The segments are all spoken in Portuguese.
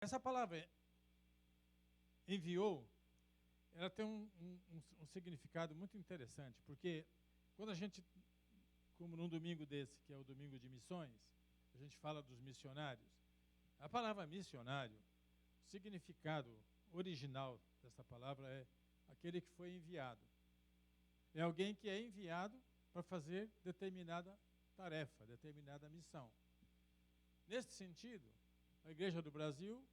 Essa palavra enviou, ela tem um significado muito interessante, porque quando a gente, como num domingo desse, que é o domingo de missões, a gente fala dos missionários, a palavra missionário, o significado original dessa palavra é aquele que foi enviado. É alguém que é enviado para fazer determinada tarefa, determinada missão. Nesse sentido, a Igreja do Brasil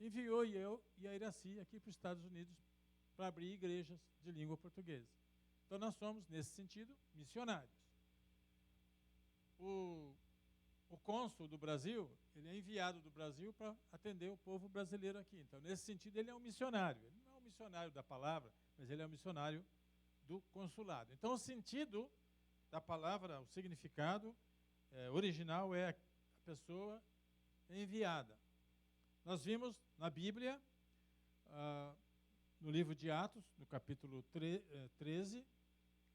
enviou eu e a Iraci aqui para os Estados Unidos para abrir igrejas de língua portuguesa. Então nós somos, nesse sentido, missionários. O cônsul do Brasil, ele é enviado do Brasil para atender o povo brasileiro aqui. Então, nesse sentido, ele é um missionário. Ele não é um missionário da palavra, mas ele é um missionário do consulado. Então, o sentido da palavra, o significado original é a pessoa enviada. Nós vimos na Bíblia, no livro de Atos, no capítulo 13,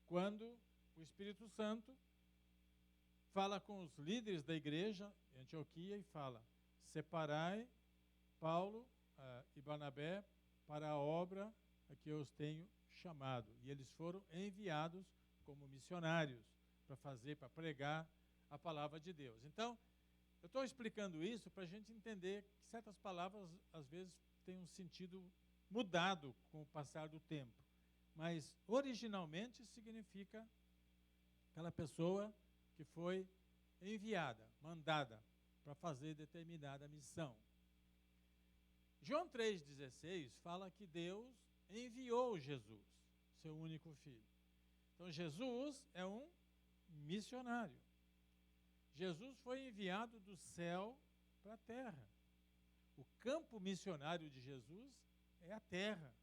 quando o Espírito Santo fala com os líderes da igreja em Antioquia e fala: separai Paulo e Barnabé para a obra a que eu os tenho chamado. E eles foram enviados como missionários para pregar a palavra de Deus. Então, eu estou explicando isso para a gente entender que certas palavras, às vezes, têm um sentido mudado com o passar do tempo. Mas, originalmente, significa aquela pessoa que foi enviada, mandada para fazer determinada missão. João 3,16 fala que Deus enviou Jesus, seu único filho. Então, Jesus é um missionário. Jesus foi enviado do céu para a terra. O campo missionário de Jesus é a terra.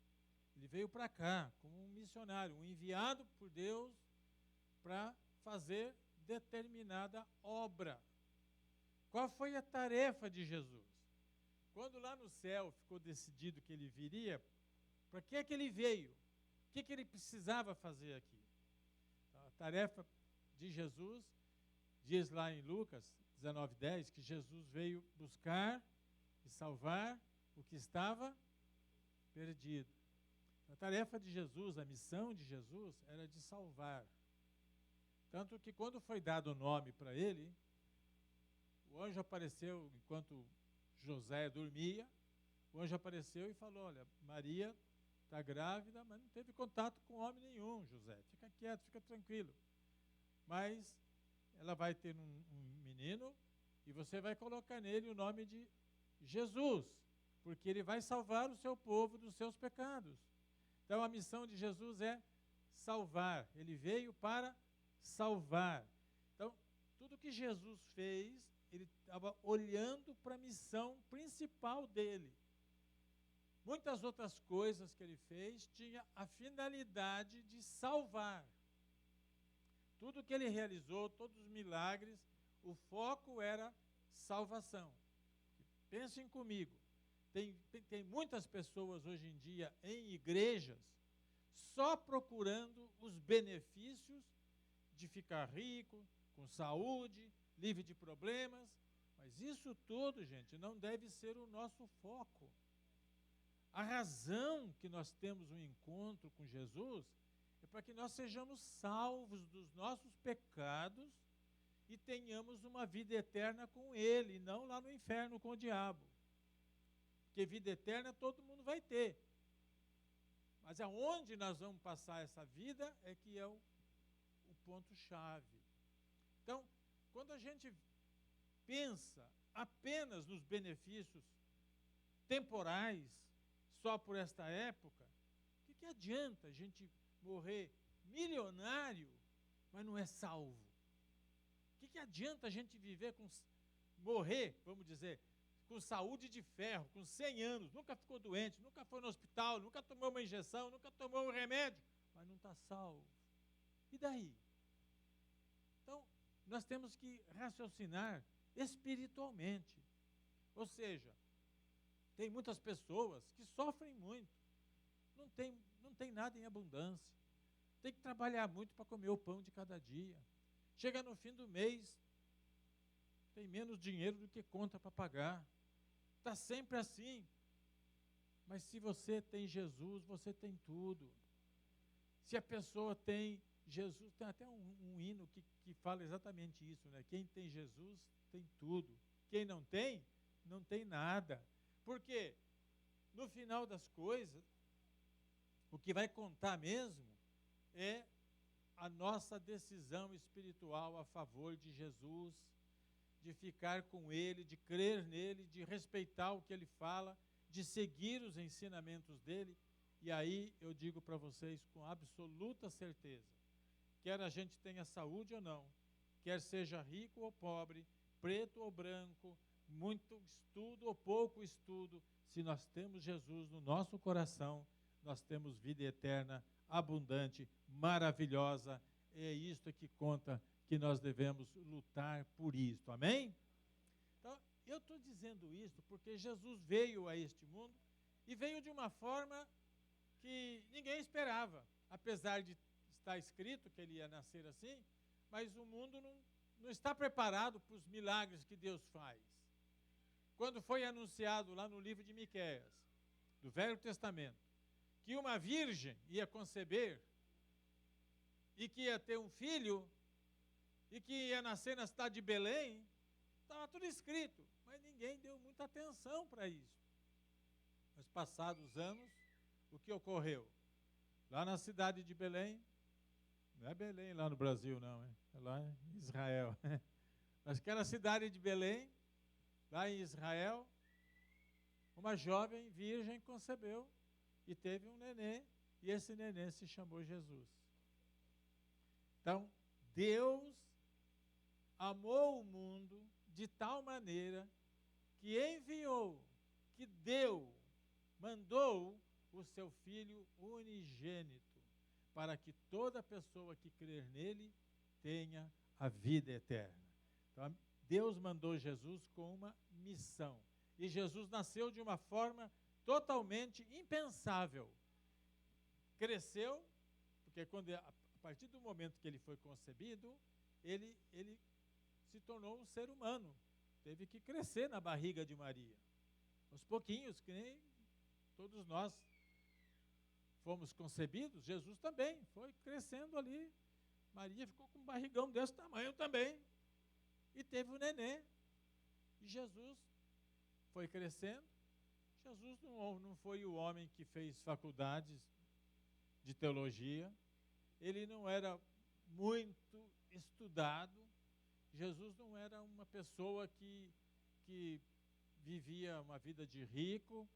Ele veio para cá como um missionário, um enviado por Deus para fazer determinada obra. Qual foi a tarefa de Jesus? Quando lá no céu ficou decidido que ele viria, para que é que ele veio? O que ele precisava fazer aqui? Então, a tarefa de Jesus, diz lá em Lucas 19:10, que Jesus veio buscar e salvar o que estava perdido. A tarefa de Jesus, a missão de Jesus, era de salvar. Tanto que quando foi dado o nome para ele, o anjo apareceu enquanto José dormia, o anjo apareceu e falou: olha, Maria está grávida, mas não teve contato com homem nenhum, José. Fica quieto, fica tranquilo. Mas ela vai ter um menino e você vai colocar nele o nome de Jesus, porque ele vai salvar o seu povo dos seus pecados. Então a missão de Jesus é salvar. Ele veio para salvar. Então, tudo que Jesus fez, ele estava olhando para a missão principal dele. Muitas outras coisas que ele fez tinha a finalidade de salvar. Tudo que ele realizou, todos os milagres, o foco era salvação. Pensem comigo, tem muitas pessoas hoje em dia em igrejas só procurando os benefícios de ficar rico, com saúde, livre de problemas, mas isso tudo, gente, não deve ser o nosso foco. A razão que nós temos um encontro com Jesus é para que nós sejamos salvos dos nossos pecados e tenhamos uma vida eterna com Ele, não lá no inferno com o diabo. Porque vida eterna todo mundo vai ter. Mas aonde nós vamos passar essa vida é que é o ponto-chave. Então, quando a gente pensa apenas nos benefícios temporais, só por esta época, o que adianta a gente morrer milionário, mas não é salvo? O que adianta a gente viver morrer, vamos dizer, com saúde de ferro, com 100 anos, nunca ficou doente, nunca foi no hospital, nunca tomou uma injeção, nunca tomou um remédio, mas não está salvo? E daí? Então, nós temos que raciocinar espiritualmente. Ou seja, tem muitas pessoas que sofrem muito, não tem nada em abundância, tem que trabalhar muito para comer o pão de cada dia. Chega no fim do mês, tem menos dinheiro do que conta para pagar. está sempre assim. Mas se você tem Jesus, você tem tudo. Se a pessoa tem Jesus, tem até um hino que fala exatamente isso, né? Quem tem Jesus tem tudo. Quem não tem nada. Porque, no final das coisas, o que vai contar mesmo é a nossa decisão espiritual a favor de Jesus, de ficar com Ele, de crer nele, de respeitar o que Ele fala, de seguir os ensinamentos dEle. E aí eu digo para vocês com absoluta certeza, quer a gente tenha saúde ou não, quer seja rico ou pobre, preto ou branco, muito estudo ou pouco estudo, se nós temos Jesus no nosso coração, nós temos vida eterna, abundante, maravilhosa. É isto que conta, que nós devemos lutar por isto. Amém? Então, eu estou dizendo isso porque Jesus veio a este mundo e veio de uma forma que ninguém esperava, apesar de estar escrito que ele ia nascer assim, mas o mundo não está preparado para os milagres que Deus faz. Quando foi anunciado lá no livro de Miqueias, do Velho Testamento, que uma virgem ia conceber e que ia ter um filho e que ia nascer na cidade de Belém, estava tudo escrito, mas ninguém deu muita atenção para isso. Mas passados os anos, o que ocorreu? Lá na cidade de Belém, não é Belém lá no Brasil não, é lá em Israel. Mas aquela cidade de Belém, lá em Israel, uma jovem virgem concebeu e teve um neném, e esse neném se chamou Jesus. Então, Deus amou o mundo de tal maneira que enviou, que deu, mandou o seu Filho unigênito, para que toda pessoa que crer nele tenha a vida eterna. Então, Deus mandou Jesus com uma missão. E Jesus nasceu de uma forma totalmente impensável. Cresceu, porque a partir do momento que ele foi concebido, ele se tornou um ser humano. Teve que crescer na barriga de Maria. Aos pouquinhos, que nem todos nós fomos concebidos, Jesus também foi crescendo ali. Maria ficou com um barrigão desse tamanho também. E teve o neném. E Jesus foi crescendo. Jesus não foi o homem que fez faculdades de teologia. Ele não era muito estudado. Jesus não era uma pessoa que vivia uma vida de rico.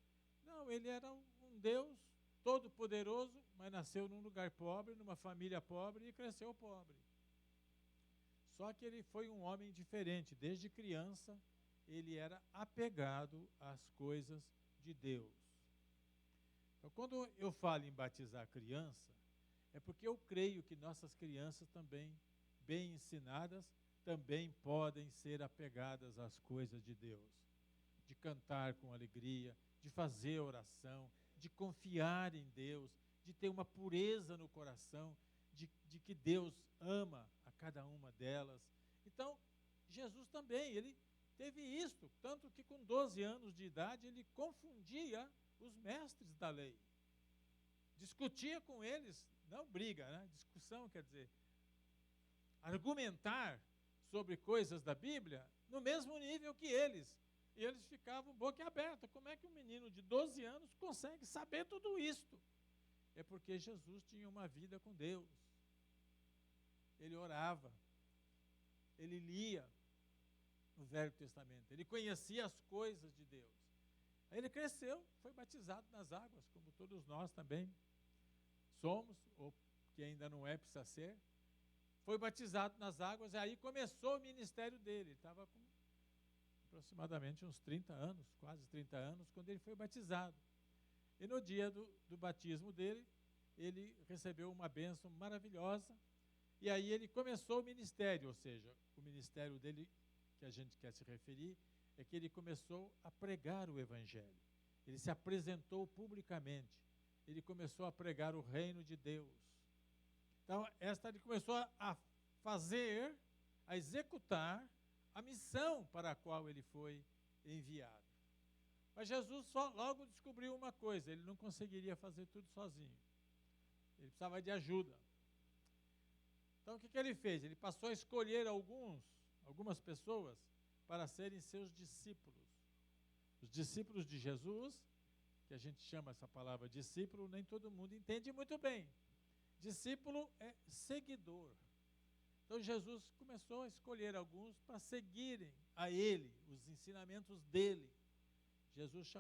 Não, ele era um Deus todo-poderoso, mas nasceu num lugar pobre, numa família pobre e cresceu pobre. Só que ele foi um homem diferente. Desde criança, ele era apegado às coisas de Deus. Então, quando eu falo em batizar criança, é porque eu creio que nossas crianças também, bem ensinadas, também podem ser apegadas às coisas de Deus. De cantar com alegria, de fazer oração, de confiar em Deus, de ter uma pureza no coração, de que Deus ama a cada uma delas. Então, Jesus também, ele teve isto, tanto que com 12 anos de idade ele confundia os mestres da lei. Discutia com eles, não briga, né? Discussão quer dizer, argumentar sobre coisas da Bíblia no mesmo nível que eles. E eles ficavam boca aberta. Como é que um menino de 12 anos consegue saber tudo isto? É porque Jesus tinha uma vida com Deus. Ele orava, ele lia o Velho Testamento, ele conhecia as coisas de Deus. Aí ele cresceu, foi batizado nas águas, como todos nós também somos, ou que ainda não é, precisa ser. Foi batizado nas águas, e aí começou o ministério dele. Ele estava com aproximadamente uns 30 anos, quase 30 anos, quando ele foi batizado. E no dia do batismo dele, ele recebeu uma bênção maravilhosa, e aí ele começou o ministério, ou seja, o ministério dele, que a gente quer se referir, é que ele começou a pregar o Evangelho. Ele se apresentou publicamente, ele começou a pregar o reino de Deus. Então, ele começou a fazer, a executar a missão para a qual ele foi enviado. Mas Jesus logo descobriu uma coisa: ele não conseguiria fazer tudo sozinho. Ele precisava de ajuda. Então, o que ele fez? Ele passou a escolher algumas pessoas para serem seus discípulos. Os discípulos de Jesus, que a gente chama essa palavra discípulo, nem todo mundo entende muito bem. Discípulo é seguidor. Então, Jesus começou a escolher alguns para seguirem a ele, os ensinamentos dele. Jesus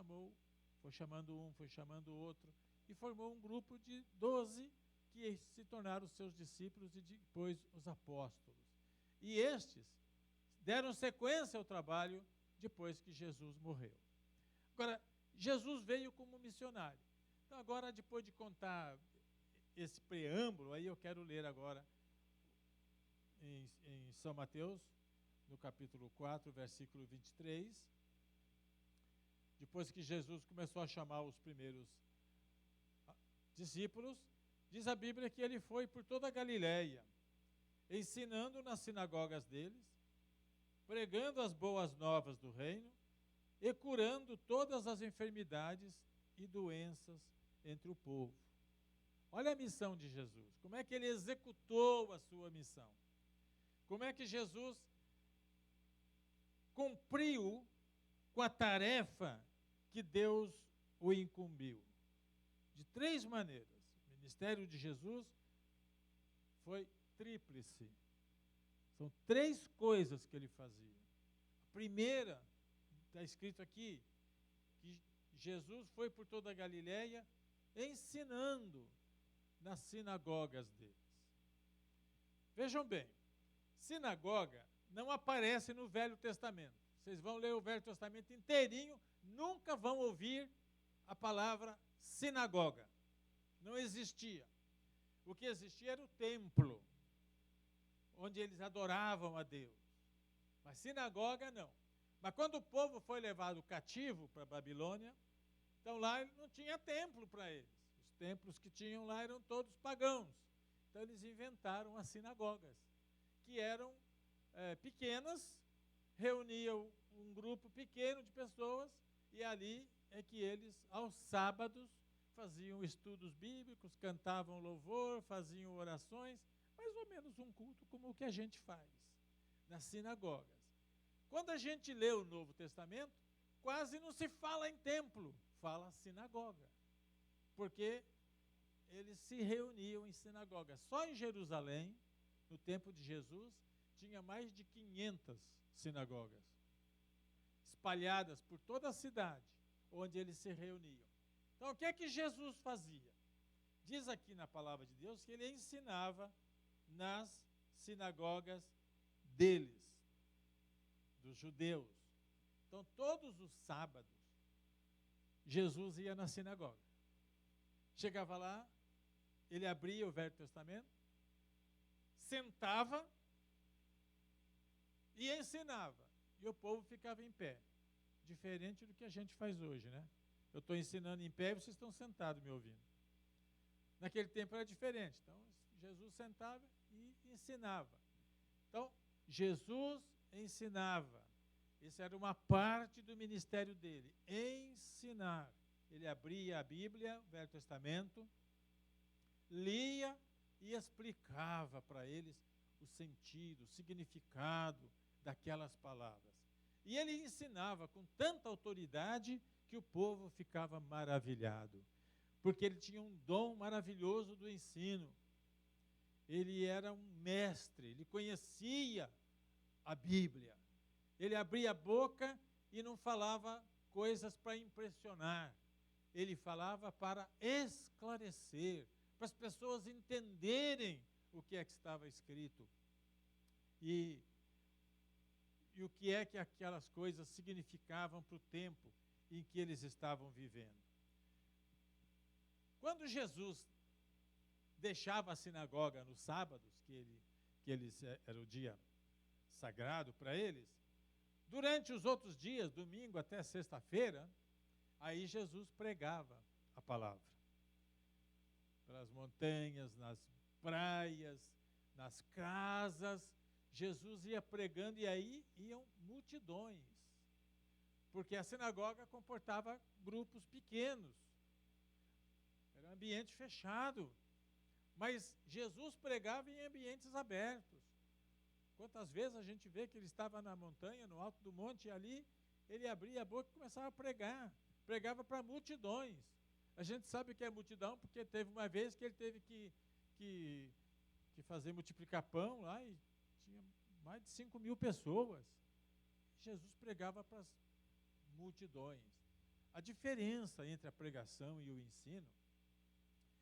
foi chamando um, foi chamando outro, e formou um grupo de 12 que se tornaram os seus discípulos e depois os apóstolos. E estes deram sequência ao trabalho depois que Jesus morreu. Agora, Jesus veio como missionário. Então, agora, depois de contar esse preâmbulo, aí eu quero ler agora em São Mateus, no capítulo 4, versículo 23. Depois que Jesus começou a chamar os primeiros discípulos, diz a Bíblia que ele foi por toda a Galileia, ensinando nas sinagogas deles, pregando as boas novas do reino e curando todas as enfermidades e doenças entre o povo. Olha a missão de Jesus, como é que ele executou a sua missão. Como é que Jesus cumpriu com a tarefa que Deus o incumbiu. De 3 maneiras. O ministério de Jesus foi tríplice. São 3 coisas que ele fazia. A primeira, está escrito aqui, que Jesus foi por toda a Galileia ensinando nas sinagogas deles. Vejam bem, sinagoga não aparece no Velho Testamento. Vocês vão ler o Velho Testamento inteirinho, nunca vão ouvir a palavra sinagoga. Não existia. O que existia era o templo, onde eles adoravam a Deus. Mas sinagoga não. Mas quando o povo foi levado cativo para a Babilônia, então lá não tinha templo para eles. Os templos que tinham lá eram todos pagãos. Então eles inventaram as sinagogas, que eram pequenas, reuniam um grupo pequeno de pessoas, e ali é que eles, aos sábados, faziam estudos bíblicos, cantavam louvor, faziam orações, mais ou menos um culto como o que a gente faz nas sinagogas. Quando a gente lê o Novo Testamento, quase não se fala em templo, fala sinagoga, porque eles se reuniam em sinagoga. Só em Jerusalém, no tempo de Jesus, tinha mais de 500 sinagogas, espalhadas por toda a cidade, onde eles se reuniam. Então, o que é que Jesus fazia? Diz aqui na palavra de Deus que ele ensinava nas sinagogas deles, dos judeus. Então, todos os sábados, Jesus ia na sinagoga. Chegava lá, ele abria o Velho Testamento, sentava e ensinava. E o povo ficava em pé. Diferente do que a gente faz hoje, né? Eu estou ensinando em pé e vocês estão sentados me ouvindo. Naquele tempo era diferente. Então, Jesus sentava e ensinava. Então, Jesus ensinava. Isso era uma parte do ministério dele, ensinar. Ele abria a Bíblia, o Velho Testamento, lia e explicava para eles o sentido, o significado daquelas palavras. E ele ensinava com tanta autoridade que o povo ficava maravilhado, porque ele tinha um dom maravilhoso do ensino. Ele era um mestre, ele conhecia a Bíblia. Ele abria a boca e não falava coisas para impressionar. Ele falava para esclarecer, para as pessoas entenderem o que é que estava escrito. E o que é que aquelas coisas significavam para o tempo em que eles estavam vivendo. Quando Jesus deixava a sinagoga nos sábados, era o dia sagrado para eles, durante os outros dias, domingo até sexta-feira, aí Jesus pregava a palavra. Pelas montanhas, nas praias, nas casas, Jesus ia pregando e aí iam multidões. porque a sinagoga comportava grupos pequenos, era um ambiente fechado, mas Jesus pregava em ambientes abertos. Quantas vezes a gente vê que ele estava na montanha, no alto do monte, e ali ele abria a boca e começava a pregar, pregava para multidões. A gente sabe que é multidão porque teve uma vez que ele teve que fazer multiplicar pão lá e tinha mais de 5.000 pessoas. Jesus pregava para as multidões. A diferença entre a pregação e o ensino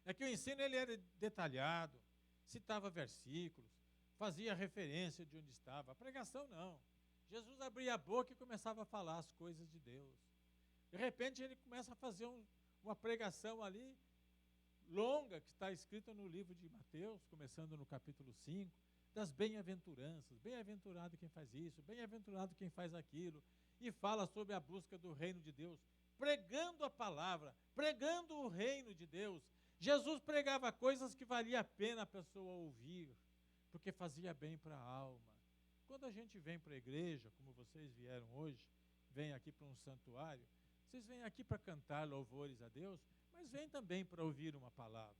é que o ensino ele era detalhado, citava versículos, fazia referência de onde estava. A pregação não. Jesus abria a boca e começava a falar as coisas de Deus. De repente ele começa a fazer uma pregação ali longa, que está escrita no livro de Mateus, começando no capítulo 5, das bem-aventuranças. Bem-aventurado quem faz isso, bem-aventurado quem faz aquilo, e fala sobre a busca do reino de Deus, pregando a palavra, pregando o reino de Deus. Jesus pregava coisas que valia a pena a pessoa ouvir, porque fazia bem para a alma. Quando a gente vem para a igreja, como vocês vieram hoje, vem aqui para um santuário, vocês vêm aqui para cantar louvores a Deus, mas vêm também para ouvir uma palavra.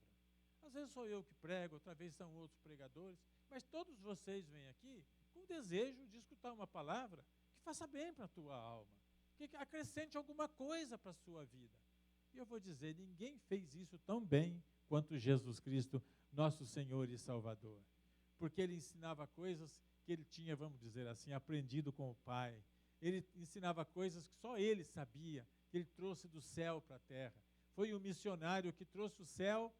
Às vezes sou eu que prego, outra vez são outros pregadores, mas todos vocês vêm aqui com o desejo de escutar uma palavra que faça bem para a tua alma, que acrescente alguma coisa para a sua vida. E eu vou dizer, ninguém fez isso tão bem quanto Jesus Cristo, nosso Senhor e Salvador. Porque ele ensinava coisas que ele tinha, vamos dizer assim, aprendido com o Pai. Ele ensinava coisas que só ele sabia, que ele trouxe do céu para a terra. Foi um missionário que trouxe o céu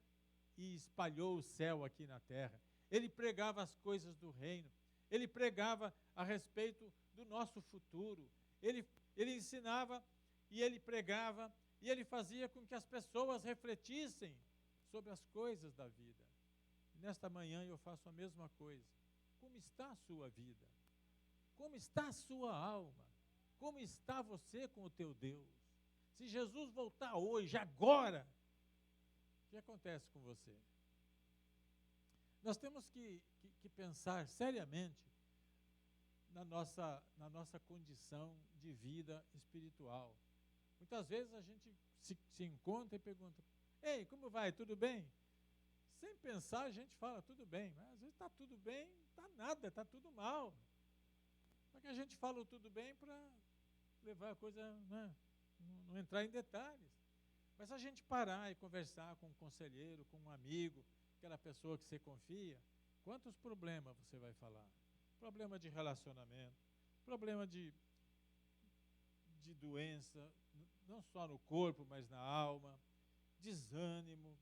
e espalhou o céu aqui na terra. Ele pregava as coisas do reino. Ele pregava a respeito do nosso futuro. Ele ensinava e ele pregava e ele fazia com que as pessoas refletissem sobre as coisas da vida. Nesta manhã eu faço a mesma coisa. Como está a sua vida? Como está a sua alma? Como está você com o teu Deus? Se Jesus voltar hoje, agora, o que acontece com você? Nós temos que pensar seriamente na nossa condição de vida espiritual. Muitas vezes a gente se encontra e pergunta: ei, como vai? Tudo bem? Sem pensar, a gente fala, tudo bem, mas às vezes está tudo bem, está nada, está tudo mal. Só que a gente fala tudo bem para levar a coisa, né, não entrar em detalhes. Mas a gente parar e conversar com um conselheiro, com um amigo, aquela pessoa que você confia, quantos problemas você vai falar? Problema de relacionamento, problema de doença, não só no corpo, mas na alma, desânimo.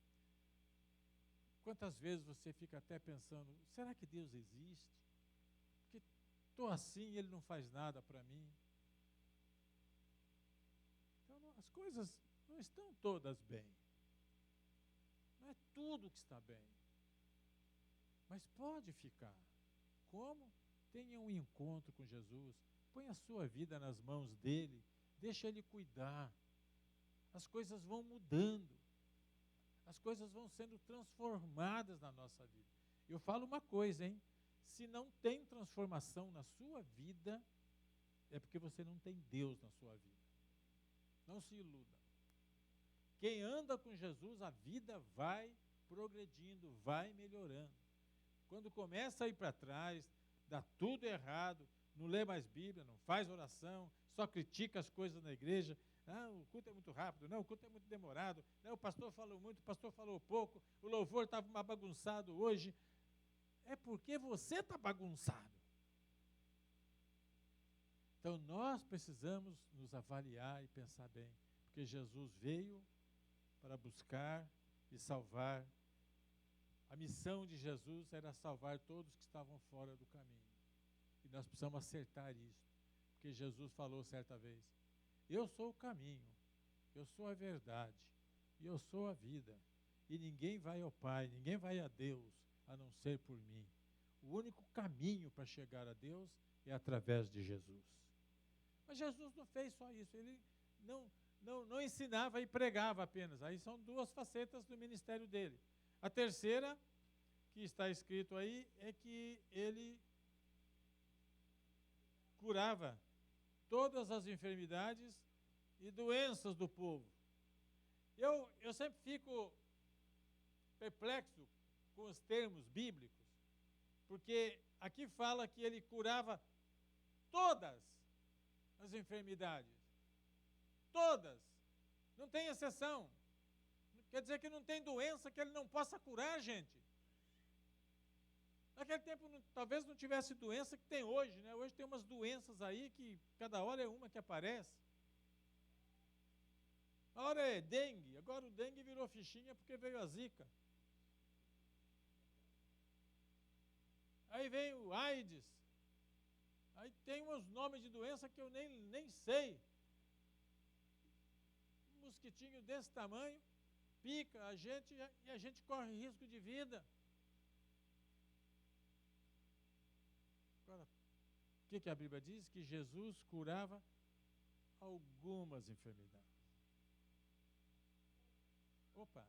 Quantas vezes você fica até pensando, será que Deus existe? Porque estou assim e Ele não faz nada para mim. Então, as coisas não estão todas bem. Não é tudo que está bem. Mas pode ficar. Como? Tenha um encontro com Jesus. Põe a sua vida nas mãos dEle. Deixa Ele cuidar. As coisas vão mudando. As coisas vão sendo transformadas na nossa vida. Eu falo uma coisa, hein? Se não tem transformação na sua vida, é porque você não tem Deus na sua vida. Não se iluda. Quem anda com Jesus, a vida vai progredindo, vai melhorando. Quando começa a ir para trás, dá tudo errado, não lê mais Bíblia, não faz oração, só critica as coisas na igreja. O culto é muito rápido, não, o culto é muito demorado, não, o pastor falou muito, o pastor falou pouco, o louvor estava bagunçado hoje. É porque você está bagunçado. Então nós precisamos nos avaliar e pensar bem, porque Jesus veio para buscar e salvar. A missão de Jesus era salvar todos que estavam fora do caminho. E nós precisamos acertar isso, porque Jesus falou certa vez: eu sou o caminho, eu sou a verdade, e eu sou a vida. E ninguém vai ao Pai, ninguém vai a Deus, a não ser por mim. O único caminho para chegar a Deus é através de Jesus. Mas Jesus não fez só isso, ele não ensinava e pregava apenas. Aí são duas facetas do ministério dele. A terceira, que está escrito aí, é que ele curava todas as enfermidades e doenças do povo. Eu sempre fico perplexo com os termos bíblicos, porque aqui fala que ele curava todas as enfermidades. Todas. Não tem exceção. Quer dizer que não tem doença que ele não possa curar, gente. Naquele tempo, talvez não tivesse doença que tem hoje, né? Hoje tem umas doenças aí que cada hora é uma que aparece. A hora é dengue, agora o dengue virou fichinha porque veio a zika. Aí vem o AIDS. Aí tem uns nomes de doença que eu nem sei. Um mosquitinho desse tamanho pica a gente e a gente corre risco de vida. Agora, o que a Bíblia diz? Que Jesus curava algumas enfermidades. Opa!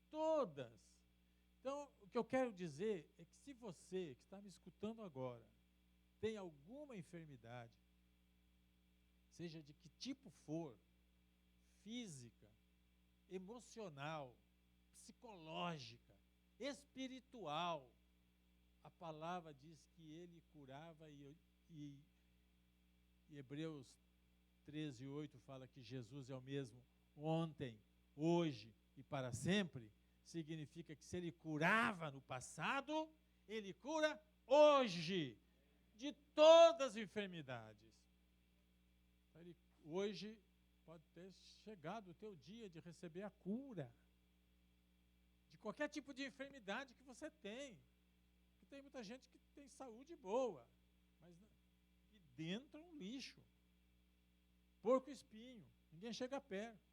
Todas! Então, o que eu quero dizer é que se você que está me escutando agora tem alguma enfermidade, seja de que tipo for, física, emocional, psicológica, espiritual, a palavra diz que ele curava e Hebreus 13:8 fala que Jesus é o mesmo ontem, hoje e para sempre. Significa que se ele curava no passado, ele cura hoje de todas as enfermidades. Então, hoje pode ter chegado o teu dia de receber a cura de qualquer tipo de enfermidade que você tem. Porque tem muita gente que tem saúde boa, mas que dentro é um lixo. Porco espinho, ninguém chega perto.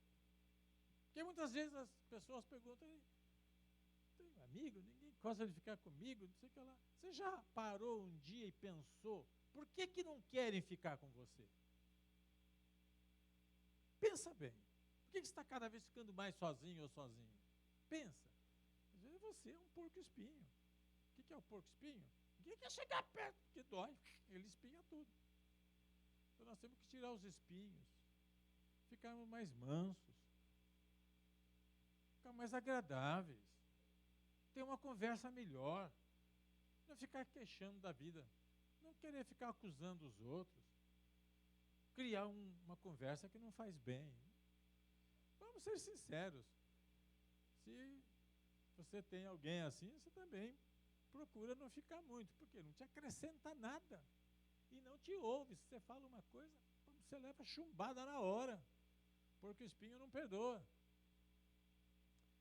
Porque muitas vezes as pessoas perguntam, tem um amigo, ninguém gosta de ficar comigo, não sei o que lá. Você já parou um dia e pensou, por que não querem ficar com você? Pensa bem. Por que você está cada vez ficando mais sozinho ou sozinho? Pensa. Às vezes você é um porco espinho. O que é o porco espinho? Ninguém quer chegar perto, porque dói. Ele espinha tudo. Então nós temos que tirar os espinhos, ficarmos mais mansos, ficar mais agradáveis, ter uma conversa melhor, não ficar queixando da vida, não querer ficar acusando os outros, criar uma conversa que não faz bem. Vamos ser sinceros. Se você tem alguém assim, você também procura não ficar muito, porque não te acrescenta nada e não te ouve. Se você fala uma coisa, você leva chumbada na hora, porque o espinho não perdoa.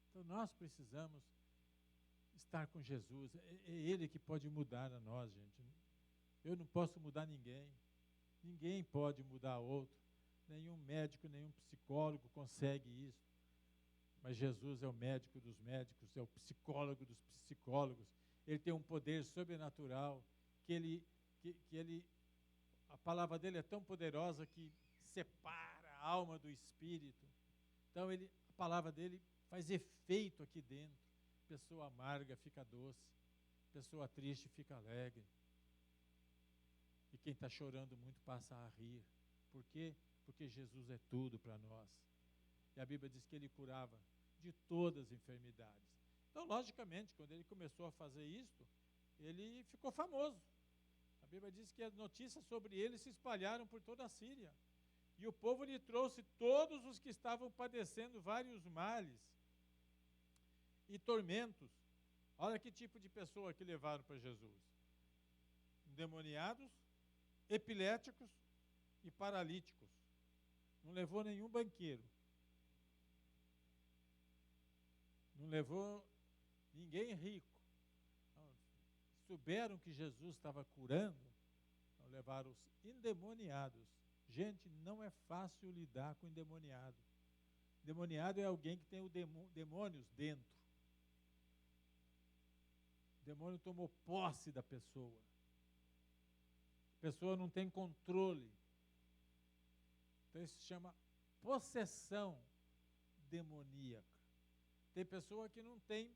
Então nós precisamos estar com Jesus. É Ele que pode mudar a nós, gente. Eu não posso mudar ninguém. Ninguém pode mudar outro. Nenhum médico, nenhum psicólogo consegue isso. Mas Jesus é o médico dos médicos, é o psicólogo dos psicólogos. Ele tem um poder sobrenatural que a palavra dele é tão poderosa que separa a alma do espírito. Então a palavra dele faz efeito aqui dentro. Pessoa amarga fica doce, pessoa triste fica alegre. E quem está chorando muito passa a rir. Por quê? Porque Jesus é tudo para nós. E a Bíblia diz que ele curava de todas as enfermidades. Então, logicamente, quando ele começou a fazer isso, ele ficou famoso. A Bíblia diz que as notícias sobre ele se espalharam por toda a Síria. E o povo lhe trouxe todos os que estavam padecendo vários males e tormentos. Olha que tipo de pessoa que levaram para Jesus. Endemoniados, epiléticos e paralíticos. Não levou nenhum banqueiro. Não levou ninguém rico. Não, souberam que Jesus estava curando, então levaram os endemoniados. Gente, não é fácil lidar com endemoniado. Endemoniado é alguém que tem demônios dentro. O demônio tomou posse da pessoa. A pessoa não tem controle. Então isso se chama possessão demoníaca. Tem pessoa que não tem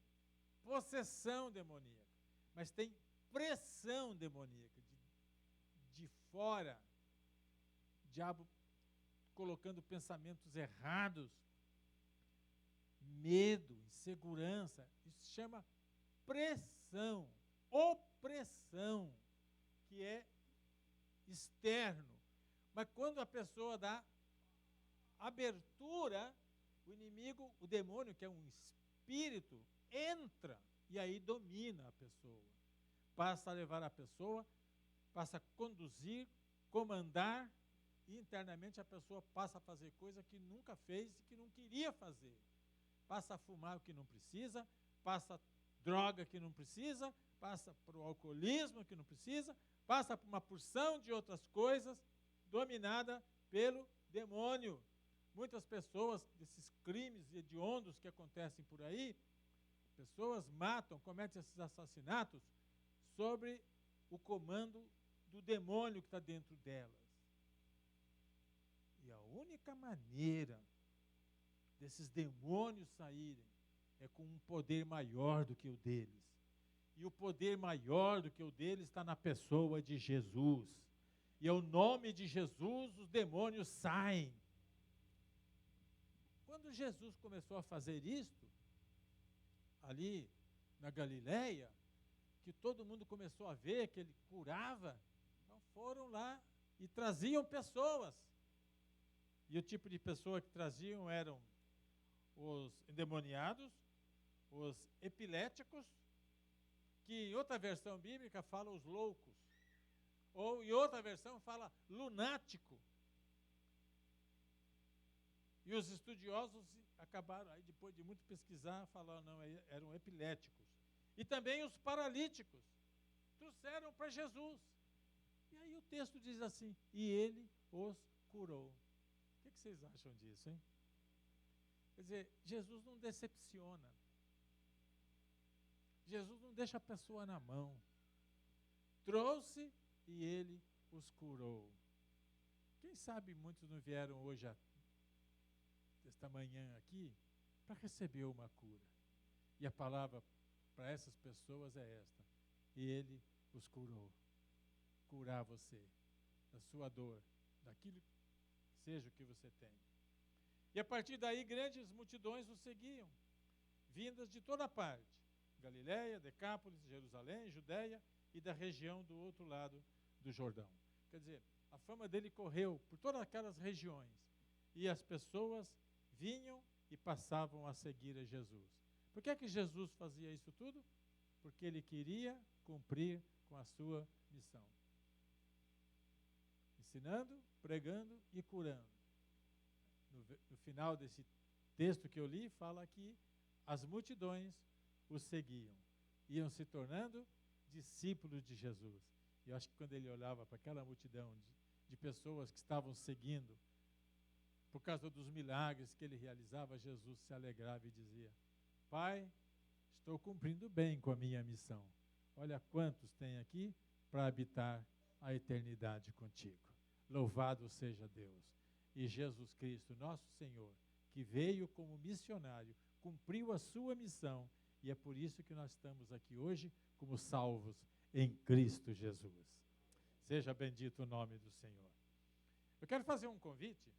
possessão demoníaca, mas tem pressão demoníaca, de fora. diabo colocando pensamentos errados, medo, insegurança. Isso se chama pressão, opressão, que é externo. Mas quando a pessoa dá abertura, o inimigo, o demônio, que é um espírito, entra e aí domina a pessoa. Passa a levar a pessoa, passa a conduzir, comandar, e internamente a pessoa passa a fazer coisa que nunca fez e que não queria fazer. Passa a fumar o que não precisa, passa droga que não precisa, passa para o alcoolismo que não precisa, passa por uma porção de outras coisas, dominada pelo demônio. Muitas pessoas, desses crimes hediondos que acontecem por aí, pessoas matam, cometem esses assassinatos sobre o comando do demônio que está dentro delas. E a única maneira desses demônios saírem é com um poder maior do que o deles. E o poder maior do que o deles está na pessoa de Jesus. E ao nome de Jesus os demônios saem. Quando Jesus começou a fazer isto, ali na Galileia, que todo mundo começou a ver que ele curava, então foram lá e traziam pessoas. E o tipo de pessoa que traziam eram os endemoniados, os epiléticos, que em outra versão bíblica fala os loucos, ou em outra versão fala lunático. E os estudiosos acabaram, aí depois de muito pesquisar, falaram, não, eram epiléticos. E também os paralíticos trouxeram para Jesus. E aí o texto diz assim, e ele os curou. O que vocês acham disso, hein? Quer dizer, Jesus não decepciona. Jesus não deixa a pessoa na mão. Trouxe e ele os curou. Quem sabe muitos não vieram hoje, esta manhã aqui, para receber uma cura. E a palavra para essas pessoas é esta. E ele os curou. Curar você, da sua dor, daquilo, seja o que você tem. E a partir daí, grandes multidões o seguiam, vindas de toda parte. Galileia, Decápolis, Jerusalém, Judeia e da região do outro lado do Jordão. Quer dizer, a fama dele correu por todas aquelas regiões. E as pessoas vinham e passavam a seguir a Jesus. Por que é que Jesus fazia isso tudo? Porque ele queria cumprir com a sua missão. Ensinando, pregando e curando. No final desse texto que eu li, fala que as multidões o seguiam. Iam se tornando discípulos de Jesus. E eu acho que quando ele olhava para aquela multidão de pessoas que estavam seguindo, por causa dos milagres que ele realizava, Jesus se alegrava e dizia, Pai, estou cumprindo bem com a minha missão. Olha quantos tem aqui para habitar a eternidade contigo. Louvado seja Deus. E Jesus Cristo, nosso Senhor, que veio como missionário, cumpriu a sua missão, e é por isso que nós estamos aqui hoje como salvos em Cristo Jesus. Seja bendito o nome do Senhor. Eu quero fazer um convite